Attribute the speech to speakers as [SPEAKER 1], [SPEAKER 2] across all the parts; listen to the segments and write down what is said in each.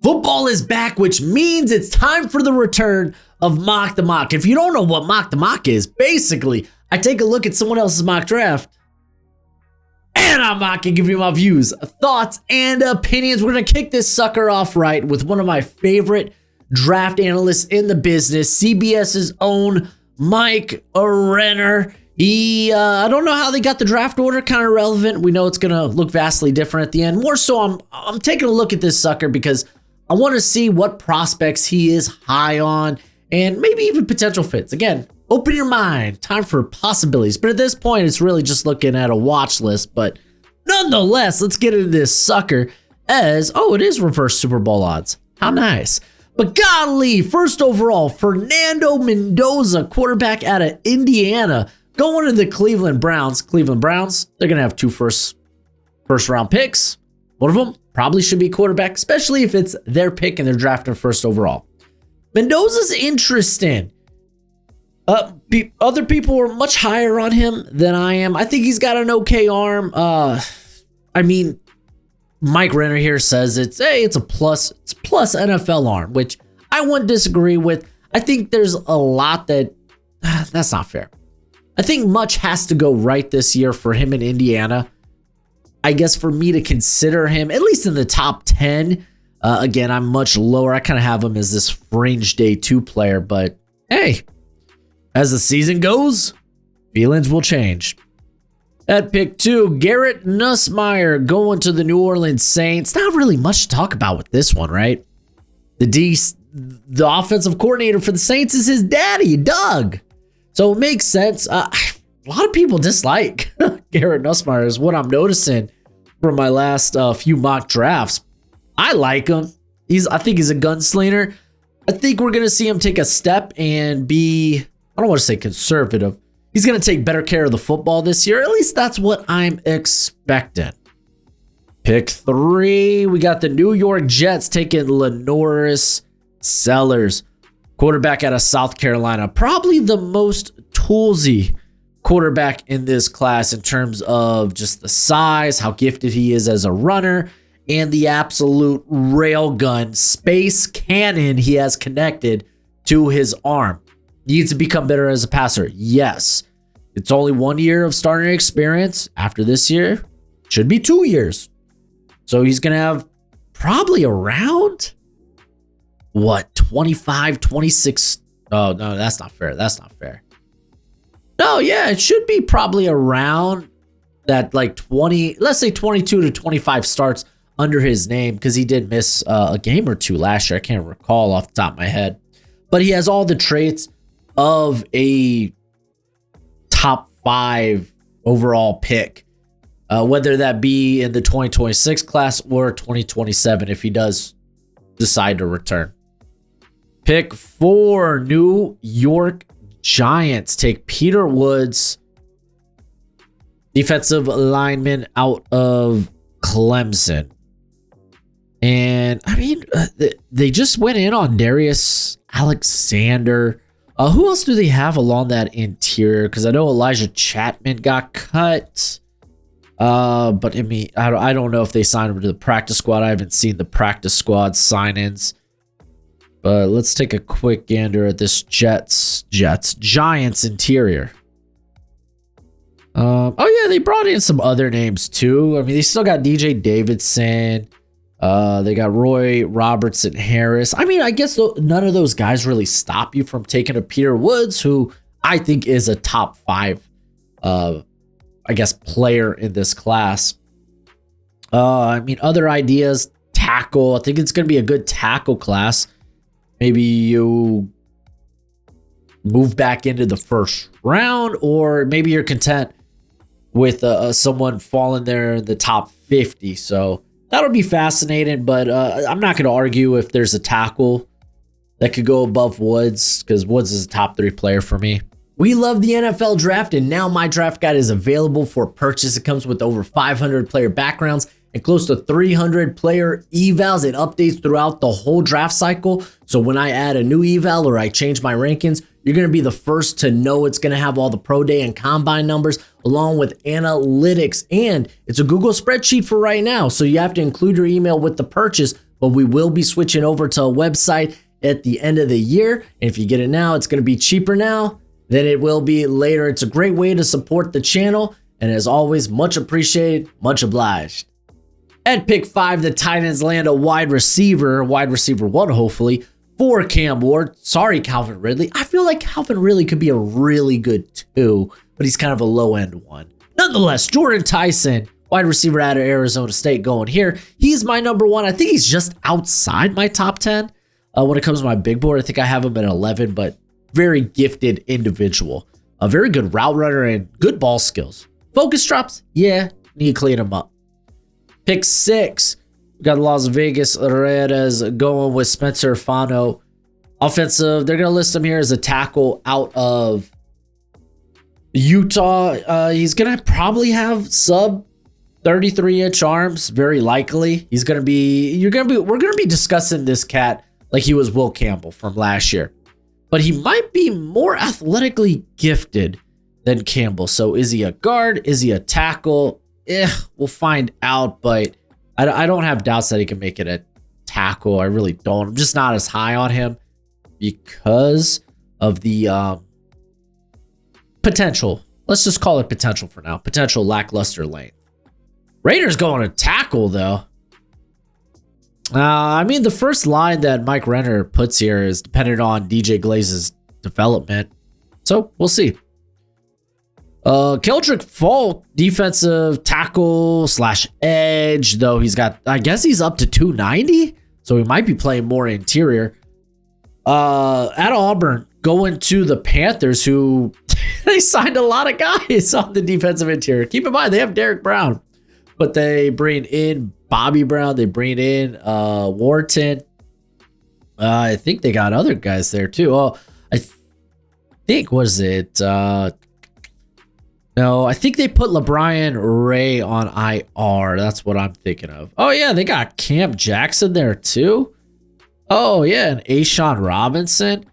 [SPEAKER 1] Football is back, which means it's time for the return of Mock the Mock. If you don't know what Mock the Mock is, basically, I take a look at someone else's mock draft and I'm mock and give you my views, thoughts, and opinions. We're going to kick this sucker off right with one of my favorite draft analysts in the business, CBS's own Mike Renner. I don't know how they got the draft order, kind of irrelevant. We know it's going to look vastly different at the end. More so, I'm taking a look at this sucker because I want to see what prospects he is high on and maybe even potential fits. Again, open your mind. Time for possibilities. But at this point, it's really just looking at a watch list. But nonetheless, let's get into this sucker as, it is reverse Super Bowl odds. How nice. But golly, first overall, Fernando Mendoza, quarterback out of Indiana, going to the Cleveland Browns. Cleveland Browns, they're going to have two first round picks. One of them probably should be quarterback, especially if it's their pick and they're drafting first overall. Mendoza's interesting. Other people were much higher on him than I am. I think he's got an okay arm. Mike Renner here says it's a plus NFL arm, which I wouldn't disagree with. I think there's a lot that's not fair. I think much has to go right this year for him in Indiana. I guess for me to consider him, at least in the top 10, again, I'm much lower. I kind of have him as this fringe day 2 player, but hey, as the season goes, feelings will change. At pick 2, Garrett Nussmeier going to the New Orleans Saints. Not really much to talk about with this one, right? The offensive coordinator for the Saints is his daddy, Doug. So it makes sense. A lot of people dislike Garrett Nussmeier is what I'm noticing from my last few mock drafts. I like him. I think he's a gunslinger. I think we're going to see him take a step and be, I don't want to say conservative. He's going to take better care of the football this year. At least that's what I'm expecting. Pick 3, we got the New York Jets taking Lenoris Sellers, quarterback out of South Carolina. Probably the most toolsy quarterback in this class in terms of just the size, how gifted he is as a runner, and the absolute railgun space cannon he has connected to his arm. Needs to become better as a passer. Yes. It's only 1 year of starting experience. After this year, should be 2 years. So he's going to have probably around, 25, 26. Oh, no, that's not fair. That's not fair. No, yeah, it should be probably around that 20, let's say 22 to 25 starts under his name because he did miss a game or two last year. I can't recall off the top of my head. But he has all the traits of a top 5 overall pick, whether that be in the 2026 class or 2027 if he does decide to return. Pick 4, New York Giants take Peter Woods, defensive lineman out of Clemson. And they just went in on Darius Alexander. Who else do they have along that interior? Because I know Elijah Chapman got cut. But I don't know if they signed him to the practice squad. I haven't seen the practice squad sign-ins. But let's take a quick gander at this Giants interior. They brought in some other names too. They still got DJ Davidson. They got Roy Robertson Harris. I guess none of those guys really stop you from taking a Peter Woods, who I think is a top 5, player in this class. Other ideas, tackle. I think it's going to be a good tackle class. Maybe you move back into the first round, or maybe you're content with someone falling there in the top 50. So that'll be fascinating, but I'm not going to argue if there's a tackle that could go above Woods, because Woods is a top 3 player for me. We love the NFL draft, and now my draft guide is available for purchase. It comes with over 500 player backgrounds and close to 300 player evals. It updates throughout the whole draft cycle. So when I add a new eval or I change my rankings, you're going to be the first to know. It's going to have all the pro day and combine numbers along with analytics, and it's a Google spreadsheet for right now. So you have to include your email with the purchase, but we will be switching over to a website at the end of the year. And if you get it now, it's going to be cheaper now than it will be later. It's a great way to support the channel. And as always, much appreciated, much obliged. At pick 5, the Titans land a wide receiver one, hopefully, for Cam Ward. Sorry, Calvin Ridley. I feel like Calvin Ridley could be a really good 2, but he's kind of a low-end one. Nonetheless, Jordan Tyson, wide receiver out of Arizona State, going here. He's my number 1. I think he's just outside my top 10. When it comes to my big board, I think I have him at 11, but very gifted individual. A very good route runner and good ball skills. Focus drops, yeah, need to clean him up. Pick 6, we got Las Vegas Raiders going with Spencer Fano. Offensive, they're going to list him here as a tackle out of Utah. He's going to probably have sub 33-inch arms, very likely. We're going to be discussing this cat like he was Will Campbell from last year. But he might be more athletically gifted than Campbell. So is he a guard? Is he a tackle? We'll find out, but I don't have doubts that he can make it a tackle. I really don't. I'm just not as high on him because of the potential. Let's just call it potential for now. Potential lackluster length. Raiders going to tackle, though. I mean, the first line that Mike Renner puts here is dependent on DJ Glaze's development. So we'll see. Keldrick Falk, defensive tackle / edge, though I guess he's up to 290, so he might be playing more interior. At Auburn, going to the Panthers, who they signed a lot of guys on the defensive interior. Keep in mind, they have Derek Brown, but they bring in Bobby Brown, they bring in Wharton. I think they got other guys there too. Oh, I think, was it... No, I think they put LeBron Ray on IR. That's what I'm thinking of. Oh, yeah, they got Camp Jackson there, too. Oh, yeah, and Ashawn Robinson.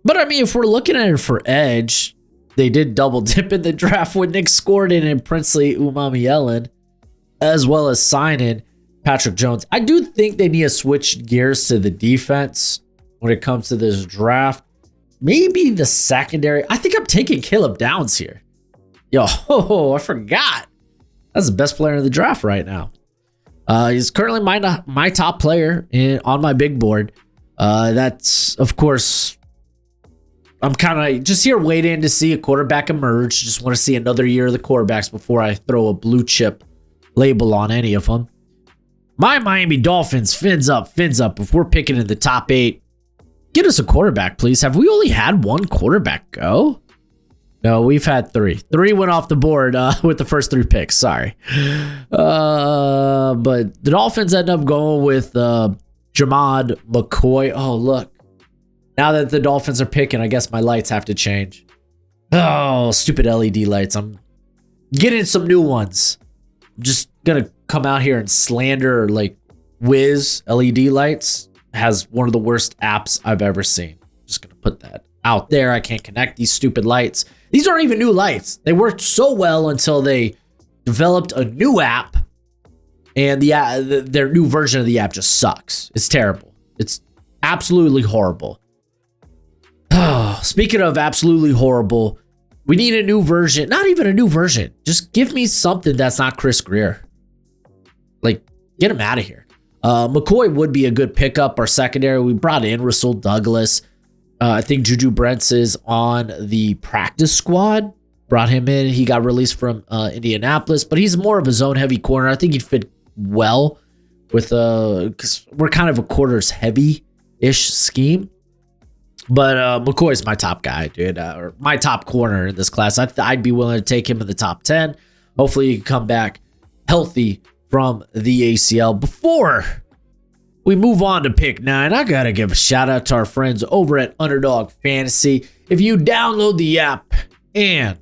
[SPEAKER 1] But, I mean, if we're looking at it for edge, they did double dip in the draft with Nick Gordon and Princely Umamielen, as well as signing Patrick Jones. I do think they need to switch gears to the defense when it comes to this draft. Maybe the secondary. I think I'm taking Caleb Downs here. Yo, I forgot. That's the best player in the draft right now. He's currently my top player on my big board. That's, of course, I'm kind of just here waiting to see a quarterback emerge. Just want to see another year of the quarterbacks before I throw a blue chip label on any of them. My Miami Dolphins, fins up. If we're picking in the top 8, get us a quarterback, please. Have we only had one quarterback go? No, we've had 3. 3 went off the board with the first 3 picks. Sorry. But the Dolphins end up going with Jamad McCoy. Oh, look. Now that the Dolphins are picking, I guess my lights have to change. Oh, stupid LED lights. I'm getting some new ones. I'm just going to come out here and slander like Wiz LED lights. Has one of the worst apps I've ever seen. Just gonna put that out there. I can't connect these stupid lights. These aren't even new lights. They worked so well until they developed a new app, and their new version of the app just sucks. It's terrible. It's absolutely horrible. Speaking of absolutely horrible, we need a new version. Not even a new version. Just give me something that's not Chris Greer. Like, get him out of here. McCoy would be a good pickup. Our secondary, we brought in Rasul Douglas. I think Juju Brents is on the practice squad. Brought him in. He got released from Indianapolis, but he's more of a zone-heavy corner. I think he'd fit well with because we're kind of a quarters heavy-ish scheme. But McCoy's my top guy, dude, or my top corner in this class. I'd be willing to take him in the top 10. Hopefully, he can come back healthy from the ACL. Before we move on to pick 9, I gotta give a shout out to our friends over at Underdog Fantasy. If you download the app and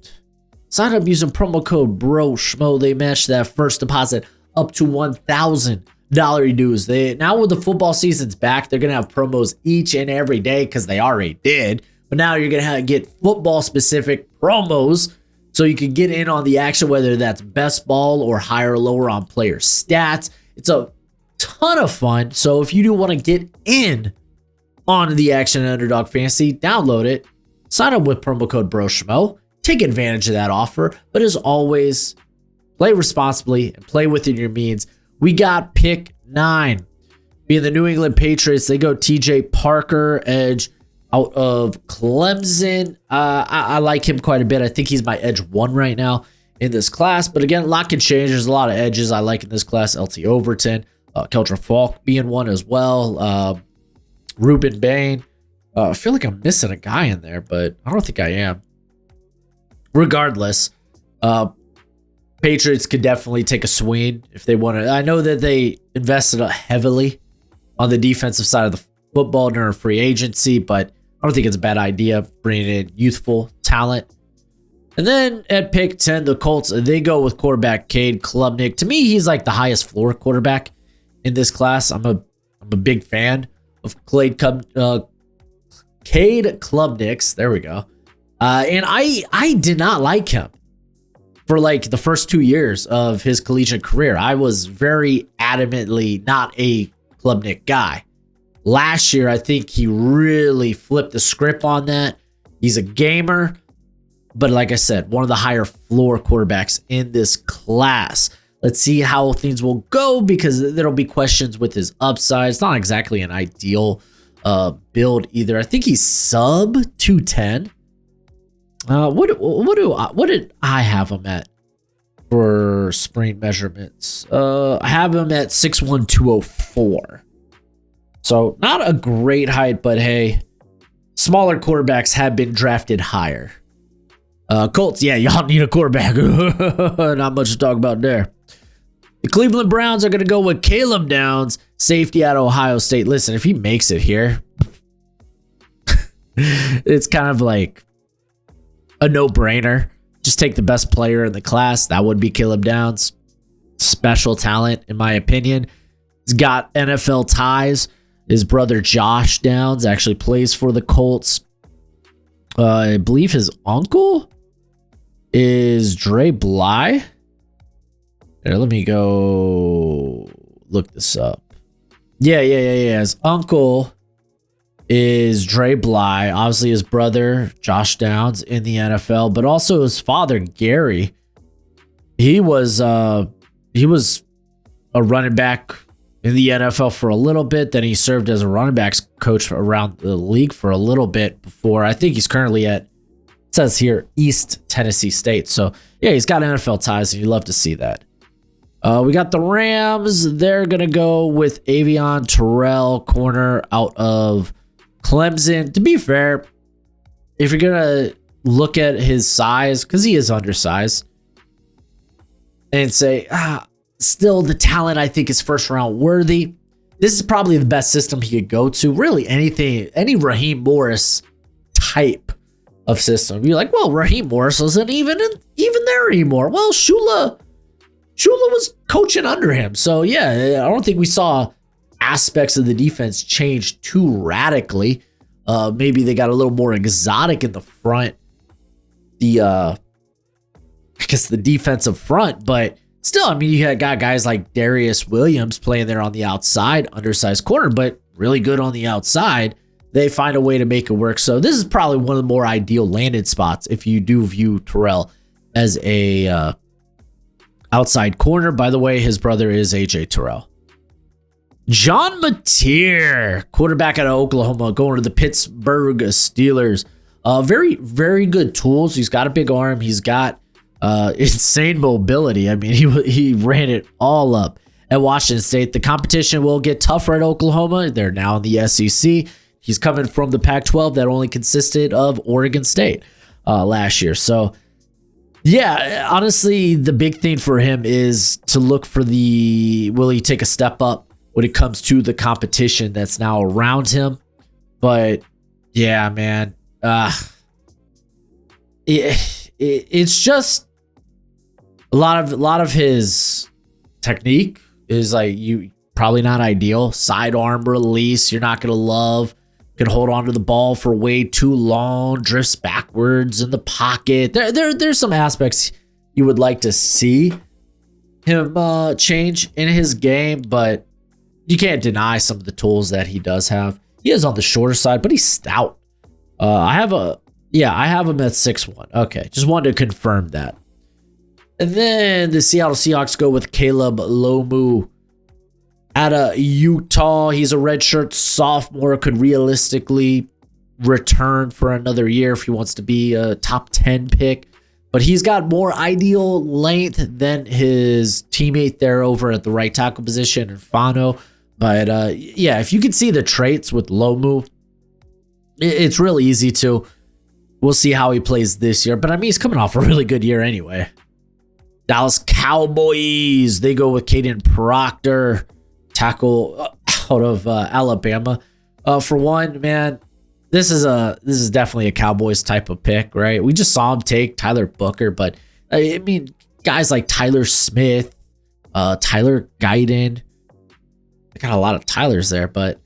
[SPEAKER 1] sign up using promo code Broshmo, they match that first deposit up to $1,000 dues. Now with the football season's back, they're gonna have promos each and every day because they already did. But now you're gonna get football specific promos, so you can get in on the action, whether that's best ball or higher or lower on player stats. It's a ton of fun. So if you do want to get in on the action and Underdog Fantasy, download it, sign up with promo code Broshmo, take advantage of that offer. But as always, play responsibly and play within your means. We got pick 9. Being the New England Patriots, they go TJ Parker, edge out of Clemson. I like him quite a bit. I think he's my edge 1 right now in this class. But again, a lot can change. There's a lot of edges I like in this class. LT Overton, Keldra Falk being one as well. Ruben Bain. I feel like I'm missing a guy in there, but I don't think I am. Regardless, Patriots could definitely take a swing if they want to. I know that they invested heavily on the defensive side of the football during free agency, but I don't think it's a bad idea bringing in youthful talent. And then at pick 10, the Colts, they go with quarterback Cade Klubnik. To me, he's like the highest floor quarterback in this class. I'm a big fan of Cade Klubnik's. There we go. And I did not like him for like the first 2 years of his collegiate career. I was very adamantly not a Klubnik guy. Last year, I think he really flipped the script on that. He's a gamer, but like I said, one of the higher floor quarterbacks in this class. Let's see how things will go because there'll be questions with his upside. It's not exactly an ideal build either. I think he's sub 210. What did I have him at for spring measurements? I have him at 6'1", 204. So not a great height, but hey, smaller quarterbacks have been drafted higher. Colts, yeah, y'all need a quarterback. Not much to talk about there. The Cleveland Browns are going to go with Caleb Downs, safety out of Ohio State. Listen, if he makes it here, it's kind of like a no-brainer. Just take the best player in the class. That would be Caleb Downs. Special talent, in my opinion. He's got NFL ties. His brother Josh Downs actually plays for the Colts. I believe his uncle is Dre Bly. Here, let me go look this up. Yeah. His uncle is Dre Bly. Obviously, his brother Josh Downs in the NFL, but also his father Gary. He was a running back in the NFL for a little bit. Then he served as a running backs coach around the league for a little bit before. I think he's currently at, it says here, East Tennessee State. So yeah, he's got NFL ties, and you love to see that. We got the Rams. They're going to go with Avion Terrell, corner out of Clemson. To be fair, if you're going to look at his size, because he is undersized, and say, still the talent I think is first round worthy. This is probably the best system he could go to. Really anything, any Raheem Morris type of system. You're like, well, Raheem Morris isn't even there anymore. Well, Shula was coaching under him. So yeah, I don't think we saw aspects of the defense change too radically. Maybe they got a little more exotic in the front. I guess the defensive front, but still, I mean, you got guys like Darius Williams playing there on the outside, undersized corner, but really good on the outside. They find a way to make it work. So this is probably one of the more ideal landed spots if you do view Terrell as a outside corner. By the way, his brother is AJ Terrell. John Mateer, quarterback out of Oklahoma, going to the Pittsburgh Steelers. Very, very good tools. He's got a big arm. He's got insane mobility. I mean, he ran it all up at Washington State. The competition will get tougher at Oklahoma. They're now in the SEC. He's coming from the Pac-12 that only consisted of Oregon State last year. So, yeah, honestly, the big thing for him is to look for will he take a step up when it comes to the competition that's now around him? But, yeah, man, it's just a lot of his technique is like probably not ideal. Sidearm release, you're not gonna love. Can hold on to the ball for way too long. Drifts backwards in the pocket. There's some aspects you would like to see him change in his game, but you can't deny some of the tools that he does have. He is on the shorter side, but he's stout. I have him at 6'1". Okay, just wanted to confirm that. And then the Seattle Seahawks go with Caleb Lomu out of Utah. He's a redshirt sophomore, could realistically return for another year if he wants to be a top 10 pick. But he's got more ideal length than his teammate there over at the right tackle position, Fano. But yeah, if you can see the traits with Lomu, it's really easy to. We'll see how he plays this year. But I mean, he's coming off a really good year anyway. Dallas Cowboys, they go with Caden Proctor, tackle out of Alabama. For one, man, this is definitely a Cowboys type of pick, right? We just saw him take Tyler Booker, but I mean, guys like Tyler Smith, Tyler Guyton. I got a lot of Tylers there, but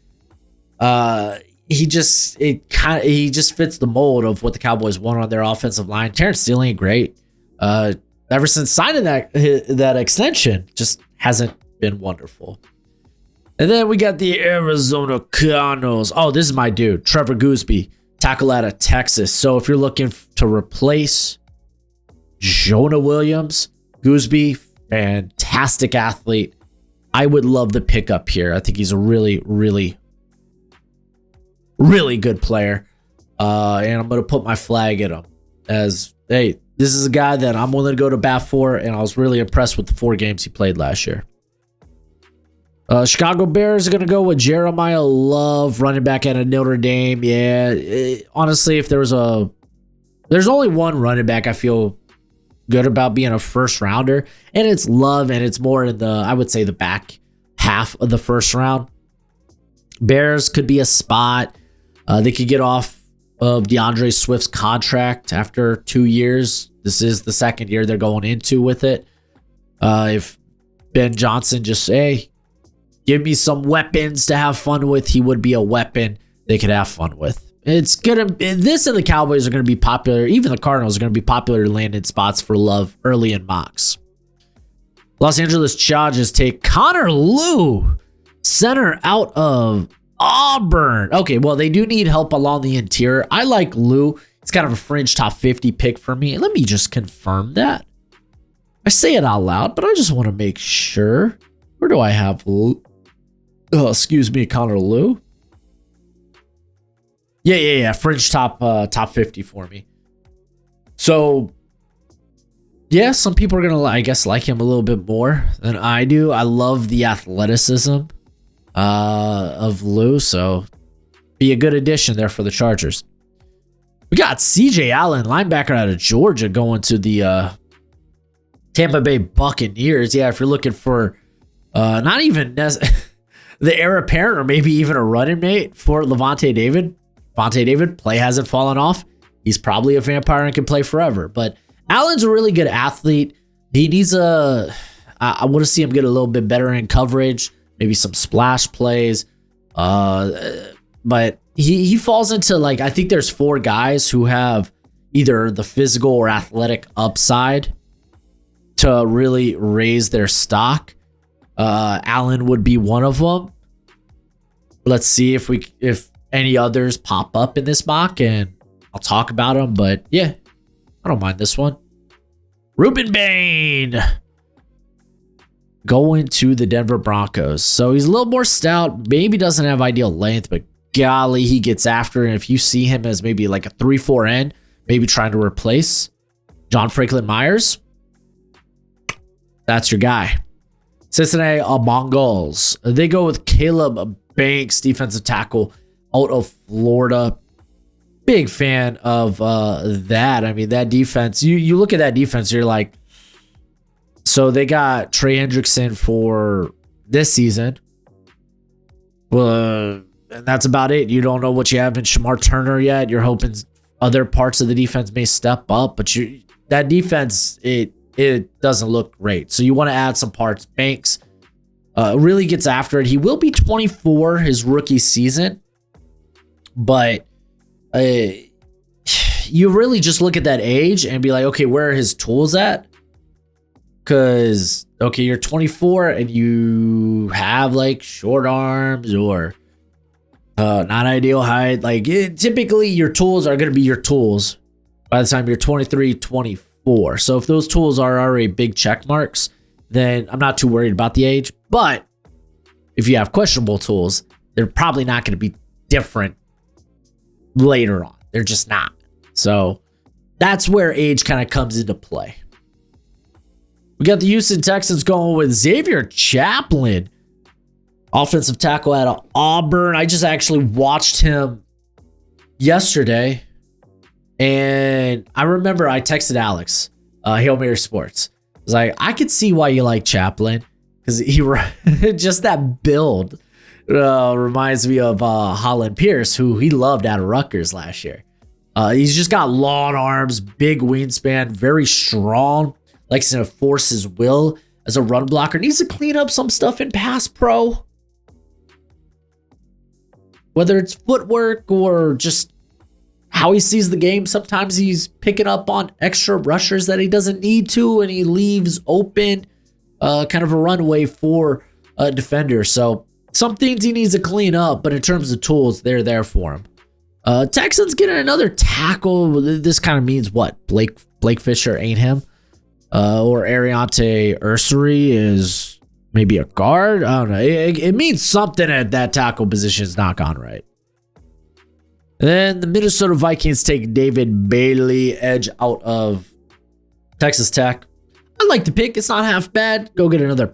[SPEAKER 1] he just fits the mold of what the Cowboys want on their offensive line. Terrence Steele ain't great. Ever since signing that extension, just hasn't been wonderful. And then we got the Arizona Cardinals. Oh, this is my dude, Trevor Gooseby, tackle out of Texas. So if you're looking to replace Jonah Williams, Gooseby, fantastic athlete. I would love the pickup here. I think he's a really, really, really good player. And I'm going to put my flag at him as, hey, this is a guy that I'm willing to go to bat for, and I was really impressed with the 4 games he played last year. Chicago Bears are going to go with Jeremiah Love, running back out of Notre Dame. Yeah, honestly, if there's only one running back I feel good about being a first rounder, and it's Love, and it's more in I would say the back half of the first round. Bears could be a spot. They could get off of DeAndre Swift's contract after 2 years. This is the second year they're going into with it. If Ben Johnson just give me some weapons to have fun with, he would be a weapon they could have fun with. This and the Cowboys are going to be popular. Even the Cardinals are going to be popular landing spots for Love early in mocks. Los Angeles Chargers take Connor Lew, center out of Auburn. Okay, well, they do need help along the interior. I like Lew. It's kind of a fringe top 50 pick for me. Let me just confirm that. I say it out loud, but I just want to make sure. Where do I have Lew? Oh, excuse me, Connor Lew. Yeah. Fringe top 50 for me. So, yeah, some people are going to, I guess, like him a little bit more than I do. I love the athleticism of Lew, so be a good addition there for the Chargers. We got CJ Allen, linebacker out of Georgia, going to the Tampa Bay Buccaneers. Yeah, if you're looking for not even the heir apparent or maybe even a running mate for Levante David. Levante David, play hasn't fallen off. He's probably a vampire and can play forever. But Allen's a really good athlete. He needs I want to see him get a little bit better in coverage, maybe some splash plays. But he falls into, like, I think there's 4 guys who have either the physical or athletic upside to really raise their stock. Allen would be one of them. Let's see if any others pop up in this mock, and I'll talk about them. But yeah, I don't mind this one. Ruben Bain going to the Denver Broncos. So he's a little more stout, maybe doesn't have ideal length, but golly, he gets after it. And if you see him as maybe like a 3-4 end, maybe trying to replace John Franklin Myers, that's your guy. Cincinnati Bengals, they go with Caleb Banks, defensive tackle out of Florida. Big fan of that. I mean, that defense, you look at that defense, you're like, so they got Trey Hendrickson for this season. Well, and that's about it. You don't know what you have in Shamar Turner yet. You're hoping other parts of the defense may step up, but that defense, it doesn't look great. So you want to add some parts. Banks really gets after it. He will be 24 his rookie season, but you really just look at that age and be like, okay, where are his tools at? Because, okay, you're 24 and you have like short arms or not ideal height. Like typically your tools are going to be your tools by the time you're 23, 24. So if those tools are already big check marks, then I'm not too worried about the age. But if you have questionable tools, they're probably not going to be different later on. They're just not. So that's where age kind of comes into play. We got the Houston Texans going with Xavier Chaplin, offensive tackle out of Auburn. I just actually watched him yesterday, and I remember I texted Alex, Hail Mary Sports. I was like, I could see why you like Chaplin, because he just that build reminds me of Holland Pierce, who he loved out of Rutgers last year. He's just got long arms, big wingspan, very strong. Likes to enforce his will as a run blocker. Needs to clean up some stuff in pass pro. Whether it's footwork or just how he sees the game. Sometimes he's picking up on extra rushers that he doesn't need to, and he leaves open kind of a runway for a defender. So some things he needs to clean up, but in terms of tools, they're there for him. Texans getting another tackle. This kind of means what? Blake Fisher ain't him. Or Ariante Ursary is maybe a guard. I don't know. It means something at that tackle position is not gone right. And then the Minnesota Vikings take David Bailey, edge out of Texas Tech. I like the pick. It's not half bad. Go get another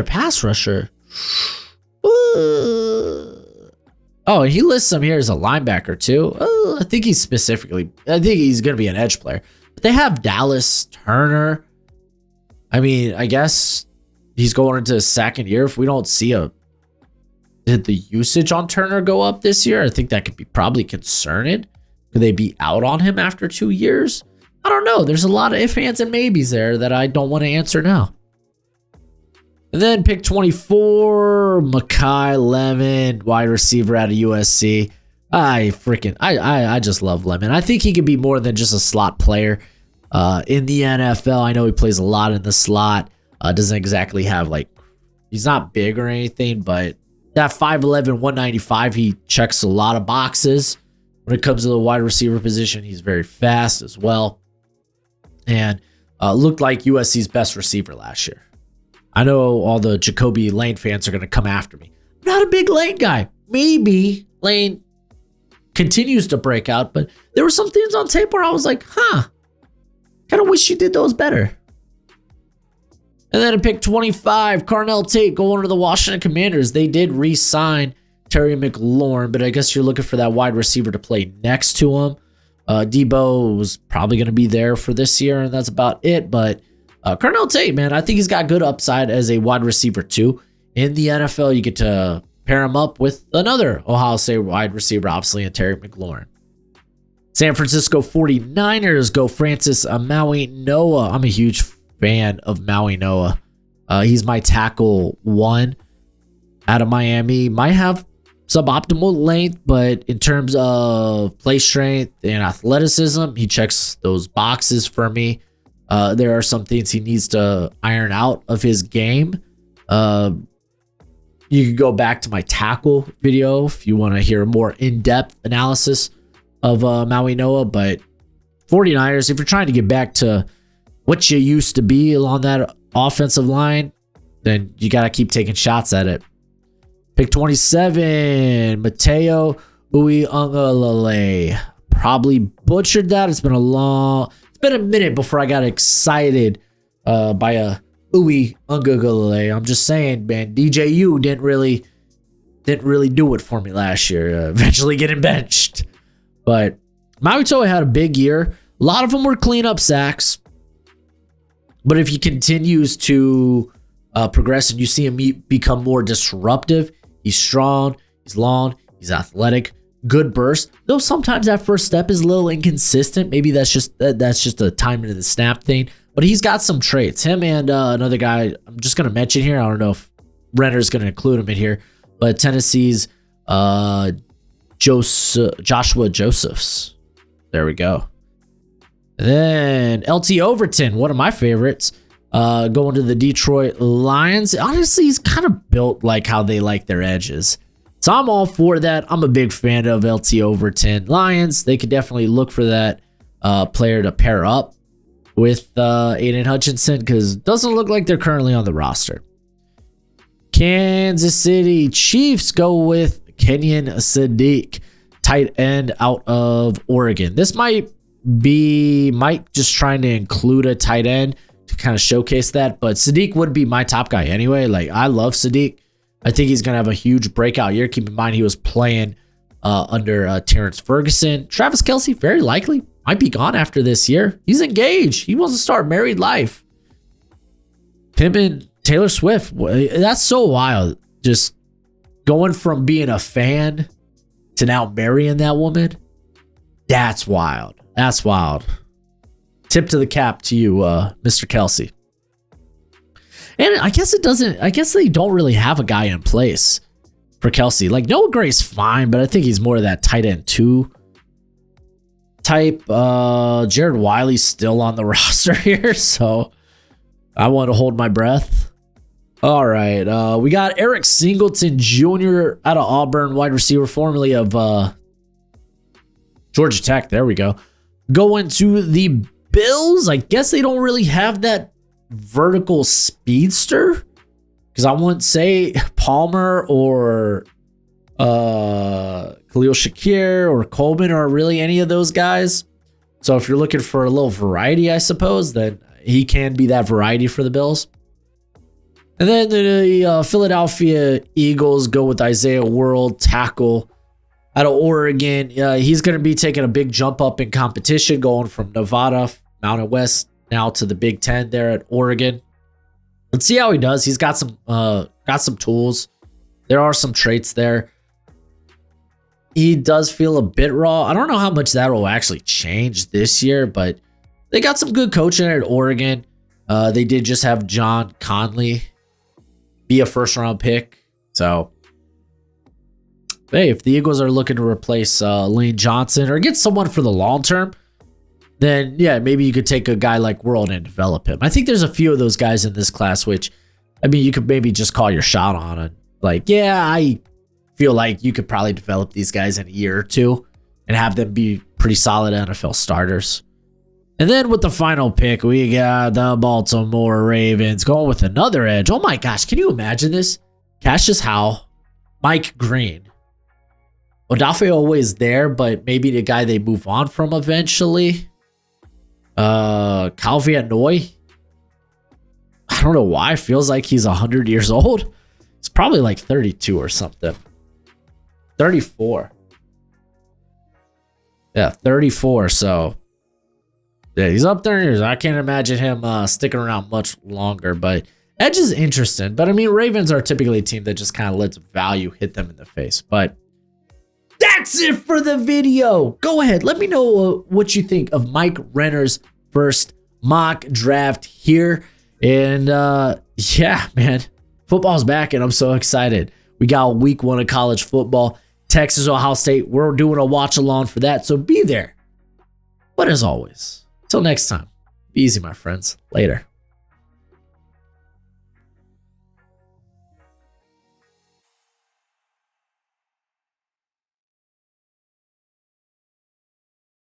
[SPEAKER 1] pass rusher. Oh, he lists him here as a linebacker too. I think he's going to be an edge player. But they have Dallas Turner. I mean, I guess he's going into his second year. If we don't see did the usage on Turner go up this year? I think that could be probably concerning. Could they be out on him after 2 years? I don't know. There's a lot of ifs, ands, and maybes there that I don't want to answer now. And then pick 24, Makai Lemon, wide receiver out of USC. I just love Lemon. I think he could be more than just a slot player in the NFL. I know he plays a lot in the slot. Doesn't exactly have he's not big or anything, but that 5'11", 195, he checks a lot of boxes. When it comes to the wide receiver position, he's very fast as well. And looked like USC's best receiver last year. I know all the Jacoby Lane fans are going to come after me. I'm not a big Lane guy. Maybe Lane continues to break out, but there were some things on tape where I was like, kind of wish you did those better. And then at pick 25, Carnell Tate going to the Washington Commanders. They did re-sign Terry McLaurin, but I guess you're looking for that wide receiver to play next to him. Debo was probably going to be there for this year, and that's about it. But Carnell Tate, man, I think he's got good upside as a wide receiver too. In the NFL, you get to pair him up with another Ohio State wide receiver, obviously, and Terry McLaurin. San Francisco 49ers go Francis Maui Noah. I'm a huge fan of Maui Noah. He's my tackle one out of Miami. Might have suboptimal length, but in terms of play strength and athleticism, he checks those boxes for me. There are some things he needs to iron out of his game. You can go back to my tackle video if you want to hear a more in-depth analysis of Maui Noah. But 49ers, if you're trying to get back to what you used to be along that offensive line, then you got to keep taking shots at it. Pick 27, Mateo Uiagalelei. Probably butchered that. It's been a minute before I got excited by a Uiagalelei. I'm just saying, man, DJU didn't really do it for me last year. Eventually getting benched. But Maui Toa had a big year. A lot of them were cleanup sacks. But if he continues to progress and you see him become more disruptive, he's strong, he's long, he's athletic, good burst. Though sometimes that first step is a little inconsistent. Maybe that's just a timing of the snap thing. But he's got some traits. Him and another guy I'm just going to mention here. I don't know if Renner's going to include him in here. But Tennessee's Joshua Josephs. There we go. And then LT Overton, one of my favorites. going to the Detroit Lions. Honestly, he's kind of built like how they like their edges. So I'm all for that. I'm a big fan of LT Overton. Lions, they could definitely look for that player to pair up with Aiden Hutchinson, because it doesn't look like they're currently on the roster. Kansas City Chiefs go with Kenyon Sadiq, tight end out of Oregon. This might be Mike just trying to include a tight end to kind of showcase that, but Sadiq would be my top guy anyway. Like, I love Sadiq. I think he's going to have a huge breakout year. Keep in mind, he was playing under Terrence Ferguson. Travis Kelce, very likely, might be gone after this year. He's engaged. He wants to start married life. Him and Taylor Swift, that's so wild. Just going from being a fan to now marrying that woman. That's wild. That's wild. Tip to the cap to you, Mr. Kelce. And I guess they don't really have a guy in place for Kelce. Like, Noah Gray's fine, but I think he's more of that tight end 2 type. Jared Wiley's still on the roster here, so I want to hold my breath. All right, we got Eric Singleton Jr. out of Auburn, wide receiver, formerly of Georgia Tech. There we go. Going to the Bills. I guess they don't really have that vertical speedster, because I wouldn't say Palmer or Khalil Shakir or Coleman or really any of those guys. So if you're looking for a little variety, I suppose, then he can be that variety for the Bills. And then the Philadelphia Eagles go with Isaiah World, tackle out of Oregon. He's going to be taking a big jump up in competition, going from Nevada, Mountain West, now to the Big Ten there at Oregon. Let's see how he does. He's got some tools. There are some traits there. He does feel a bit raw. I don't know how much that will actually change this year, but they got some good coaching at Oregon. They did just have John Conley be a first-round pick. So, hey, if the Eagles are looking to replace Lane Johnson or get someone for the long term, then yeah, maybe you could take a guy like World and develop him. I think there's a few of those guys in this class, which, I mean, you could maybe just call your shot on it. Like, yeah, I feel like you could probably develop these guys in a year or two and have them be pretty solid NFL starters. And then with the final pick, we got the Baltimore Ravens going with another edge. Oh my gosh, can you imagine this? Cassius Howe, Mike Green. Odafe always there, but maybe the guy they move on from eventually. Kyle Van Noy. I don't know why. It feels like he's 100 years old. It's probably like 32 or something. 34. Yeah, 34. So, yeah, he's up there in years. I can't imagine him sticking around much longer, but edge is interesting. But I mean, Ravens are typically a team that just kind of lets value hit them in the face. But that's it for the video. Go ahead. Let me know what you think of Mike Renner's first mock draft here. And yeah, man, football's back and I'm so excited. We got week 1 of college football. Texas, Ohio State. We're doing a watch along for that. So be there. But as always, till next time, be easy, my friends. Later.